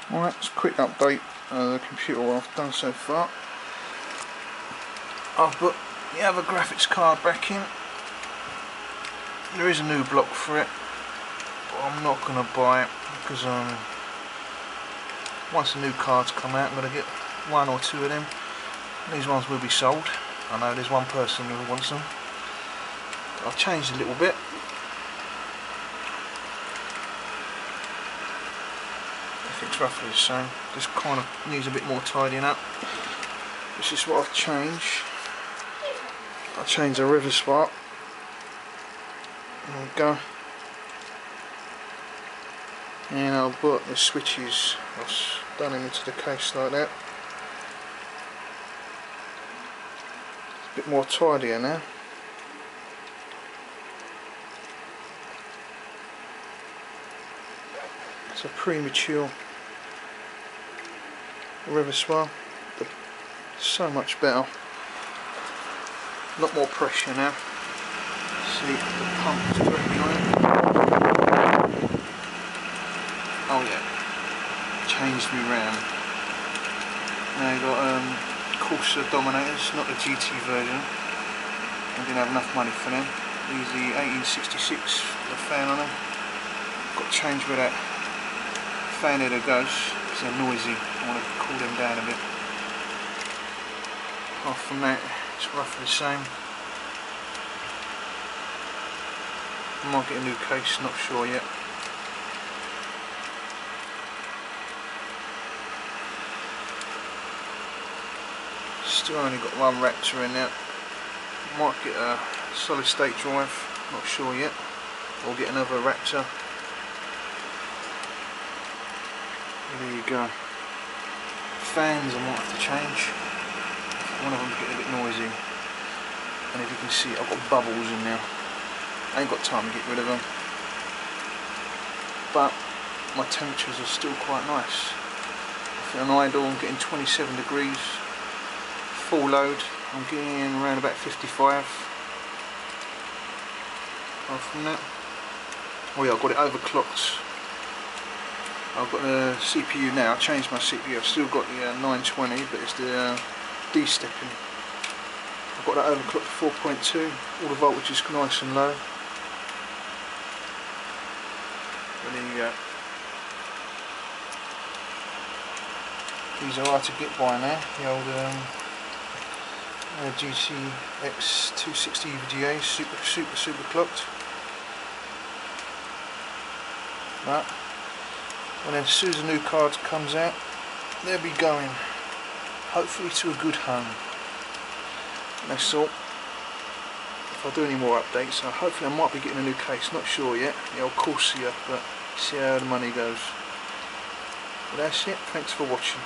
Alright, it's a quick update of the computer what I've done so far. I've put the other graphics card back in. There is a new block for it, but I'm not going to buy it because once the new cards come out I'm going to get one or two of them. These ones will be sold. I know there's one person who wants them. I've changed a little bit. It's roughly the same, just kind of needs a bit more tidying up. This is what I've changed. I changed the river spot. There we go. And I'll put the switches, I've done them into the case like that. It's a bit more tidier now. It's a premature river swell, but so much better. A lot more pressure now. See, the pump is directly on it. Oh yeah, changed me round. Now you've got Corsa Dominators, not the GT version. I didn't have enough money for them. These are the 1866, the fan on them. Got to change where that fan header goes, because they're noisy. I want to cool them down a bit. Apart from that, it's roughly the same. I might get a new case, not sure yet. Still only got one Raptor in there. Might get a solid state drive, not sure yet. Or get another Raptor. There you go. Fans I might have to change. One of them's getting a bit noisy. And if you can see, I've got bubbles in now. I ain't got time to get rid of them. But my temperatures are still quite nice. For an idle I'm getting 27 degrees. Full load I'm getting around about 55. Apart from that. Oh yeah, I've got it overclocked. I've got the CPU now, I changed my CPU, I've still got the 920, but it's the D-stepping. I've got that overclocked to 4.2, all the voltage is nice and low. But there you go. These are hard to get by now, the old GTX 260 EVGA, super clocked. But and then as soon as the new card comes out, they'll be going, hopefully, to a good home. And that's all. If I do any more updates, hopefully I might be getting a new case, not sure yet, the old Corsia, but see how the money goes. But that's it, thanks for watching.